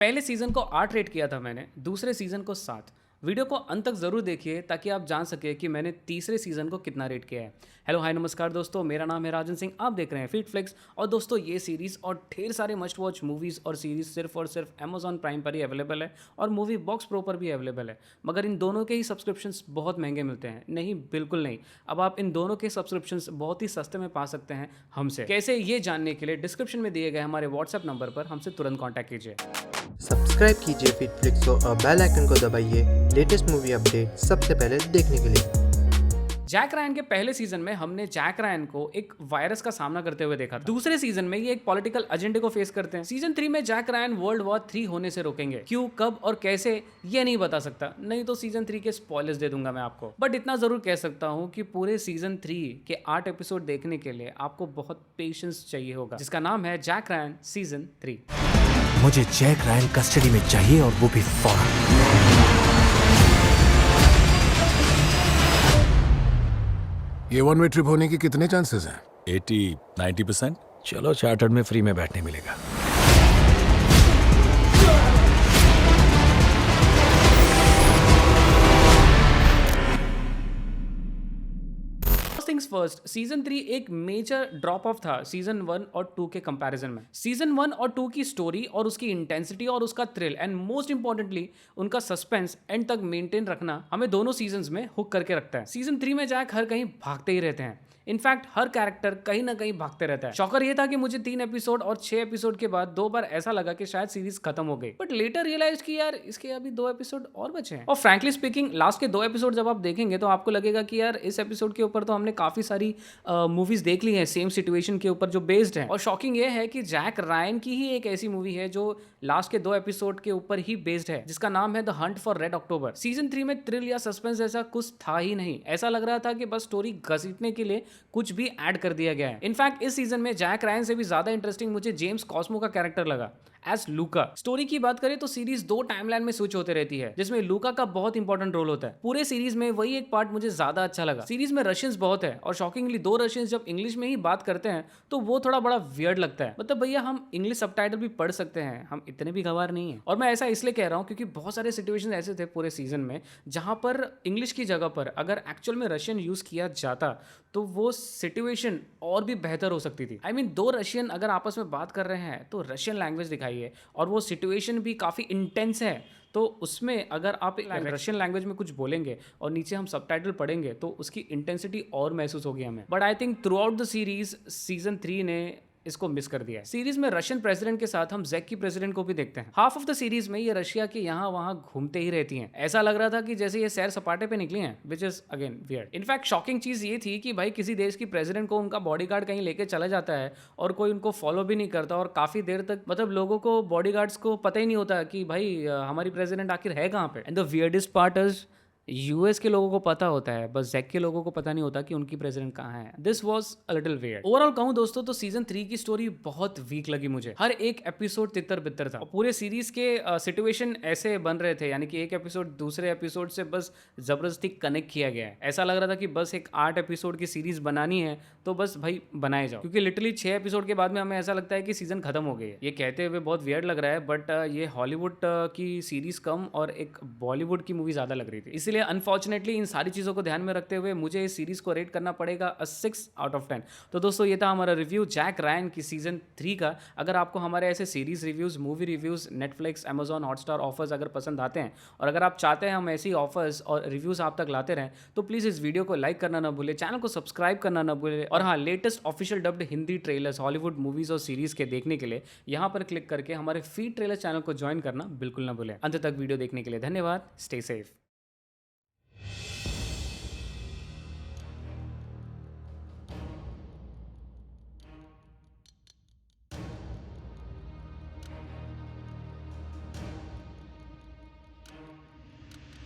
पहले सीजन को 8 रेट किया था मैंने, दूसरे सीजन को 7। वीडियो को अंत तक ज़रूर देखिए ताकि आप जान सके कि मैंने तीसरे सीजन को कितना रेट किया है। हेलो हाय नमस्कार दोस्तों, मेरा नाम है राजन सिंह, आप देख रहे हैं फीड फ्लिक्स। और दोस्तों ये सीरीज़ और ढेर सारे मस्ट वॉच मूवीज़ और सीरीज़ सिर्फ और सिर्फ अमेजॉन प्राइम पर ही अवेलेबल है और मूवी बॉक्स प्रो पर भी अवेलेबल है। मगर इन दोनों के ही सब्सक्रिप्शंस बहुत महंगे मिलते हैं। नहीं, बिल्कुल नहीं। अब आप इन दोनों के सब्सक्रिप्शंस बहुत ही सस्ते में पा सकते हैं हमसे। कैसे, ये जानने के लिए डिस्क्रिप्शन में दिए गए हमारे व्हाट्सएप नंबर पर हमसे तुरंत कॉन्टैक्ट कीजिए। सब्सक्राइब कीजिए फिटफ्लिक्स को और बेल आइकन को दबाइए लेटेस्ट मूवी अपडेट सबसे पहले देखने के लिए। जैक रायन के पहले सीजन में हमने जैक रायन को एक वायरस का सामना करते हुए देखा था। दूसरे सीजन में ये एक पॉलिटिकल एजेंडे को फेस करते हैं। सीजन 3 में जैक रायन वर्ल्ड वॉर 3 होने से रोकेंगे। क्यों, कब और कैसे, ये नहीं बता सकता, नहीं तो सीजन 3 के स्पॉयलर्स दे दूंगा मैं आपको। बट इतना जरूर कह सकता हूं कि पूरे सीजन 3 के 8 एपिसोड देखने के लिए आपको बहुत पेशेंस चाहिए होगा, जिसका नाम है जैक रायन सीजन 3। मुझे जैक रायन कस्टडी में चाहिए और वो भी फौरन। ये वन वे ट्रिप होने के कितने चांसेस हैं? 80-90%। चलो चार्टर्ड में फ्री में बैठने मिलेगा। थिंग्स फर्स्ट, सीजन 3 एक मेजर ड्रॉप ऑफ था सीजन 1 और 2 के कंपैरिजन में। सीजन 1 और 2 की स्टोरी और उसकी इंटेंसिटी और उसका थ्रिल एंड मोस्ट इंपॉर्टेंटली उनका सस्पेंस एंड तक मेंटेन रखना हमें दोनों सीजन्स में हुक करके रखता है। सीजन 3 में जैक हर कहीं भागते ही रहते हैं। इनफैक्ट हर कैरेक्टर कहीं ना कहीं भागते रहता है। शॉकर ये था कि मुझे 3 एपिसोड और 6 एपिसोड के बाद 2 बार ऐसा लगा कि शायद सीरीज खत्म हो गई, बट लेटर रियलाइज कि यार इसके अभी 2 एपिसोड और बचे हैं। और फ्रैंकली स्पीकिंग, लास्ट के 2 एपिसोड जब आप देखेंगे तो आपको लगेगा कि यार इस एपिसोड के ऊपर तो हमने काफी सारी मूवीज देख ली हैं सेम सिचुएशन के ऊपर जो बेस्ड है। और शॉकिंग ये है कि जैक रायन की ही एक ऐसी मूवी है जो लास्ट के 2 एपिसोड के ऊपर ही बेस्ड है, जिसका नाम है the Hunt for red October. Season 3 में थ्रिल या सस्पेंस ऐसा कुछ था ही नहीं। ऐसा लग रहा था कि बस स्टोरी घसीटने के लिए कुछ भी ऐड कर दिया गया है। इनफैक्ट इस सीजन में जैक रायन से भी ज्यादा इंटरेस्टिंग मुझे जेम्स कॉस्मो का कैरेक्टर लगा एज लूका। स्टोरी की बात करें तो सीरीज 2 टाइमलाइन में स्विच होते रहती है, जिसमें लूका का बहुत इंपॉर्टेंट रोल होता है। पूरे सीरीज में वही एक पार्ट मुझे ज्यादा अच्छा लगा। सीरीज में रशियंस बहुत है और शॉकिंगली 2 रशियंस जब इंग्लिश में ही बात करते हैं तो वो थोड़ा बड़ा वियर्ड लगता है। मतलब भैया, हम इंग्लिश सबटाइटल भी पढ़ सकते हैं, हम इतने भी गवार नहीं है। और मैं ऐसा इसलिए कह रहा हूं क्योंकि बहुत सारे सिचुएशन ऐसे थे पूरे सीजन में जहां पर इंग्लिश की जगह पर अगर एक्चुअल में रशियन यूज किया जाता तो वो सिचुएशन और भी बेहतर हो सकती थी। आई मीन 2 रशियन अगर आपस में बात कर रहे हैं तो रशियन लैंग्वेज दिखाइए, और वो सिचुएशन भी काफ़ी इंटेंस है, तो उसमें अगर आप रशियन लैंग्वेज में कुछ बोलेंगे और नीचे हम सबटाइटल पढ़ेंगे तो उसकी इंटेंसिटी और महसूस होगी हमें। But I think through out the series season 3 ने इसको मिस कर दिया है। सीरीज में रशियन प्रेसिडेंट के साथ हम जैक की प्रेसिडेंट को भी देखते हैं। हाफ ऑफ द सीरीज में ये रशिया के यहाँ वहाँ घूमते ही रहती हैं। ऐसा लग रहा था कि जैसे ये सैर सपाटे पे निकली हैं, which is again weird. In fact shocking चीज ये थी कि भाई किसी देश की प्रेसिडेंट को उनका बॉडीगार्ड कहीं लेके चला जाता है और कोई उनको फॉलो भी नहीं करता, और काफी देर तक मतलब लोगों को, बॉडीगार्ड्स को पता ही नहीं होता कि भाई हमारी प्रेसिडेंट आखिर है कहाँ पे। And the weirdest part is US के लोगों को पता होता है, बस जैक के लोगों को पता नहीं होता कि उनकी प्रेसिडेंट कहाँ है। This was a little weird. Overall कहूं दोस्तों तो सीजन 3 की स्टोरी बहुत वीक लगी मुझे। हर एक एपिसोड तितर बितर था और पूरे सीरीज के सिचुएशन ऐसे बन रहे थे, यानी कि एक एपिसोड दूसरे एपिसोड से बस जबरदस्ती कनेक्ट किया गया है। ऐसा लग रहा था कि बस एक 8 एपिसोड की सीरीज बनानी है तो बस भाई बनाए जाओ, क्योंकि लिटरली 6 एपिसोड के बाद में हमें ऐसा लगता है कि सीजन खत्म हो गई है। ये कहते हुए बहुत वियर्ड लग रहा है, बट ये हॉलीवुड की सीरीज कम और एक बॉलीवुड की मूवी ज्यादा लग रही थी। इसलिए अनफॉर्चुनेटली इन सारी चीज़ों को ध्यान में रखते हुए मुझे इस सीरीज को रेट करना पड़ेगा 6 आउट ऑफ 10। तो दोस्तों ये था हमारा रिव्यू जैक रायन की सीजन 3 का। अगर आपको हमारे ऐसे series reviews, movie reviews, Netflix, Amazon Hotstar offers अगर पसंद आते हैं और अगर आप चाहते हैं हम ऐसी ऑफर्स और रिव्यूज आप तक लाते रहें, तो प्लीज़ इस वीडियो को लाइक करना ना भूले, चैनल को सब्सक्राइब करना ना भूले, और हाँ, latest official dubbed Hindi trailers Hollywood movies और सीरीज के देखने के लिए यहाँ पर क्लिक करके हमारे फीड ट्रेलर चैनल को ज्वाइन करना बिल्कुल ना भूलें। अंत तक वीडियो देखने के लिए धन्यवाद। Stay safe.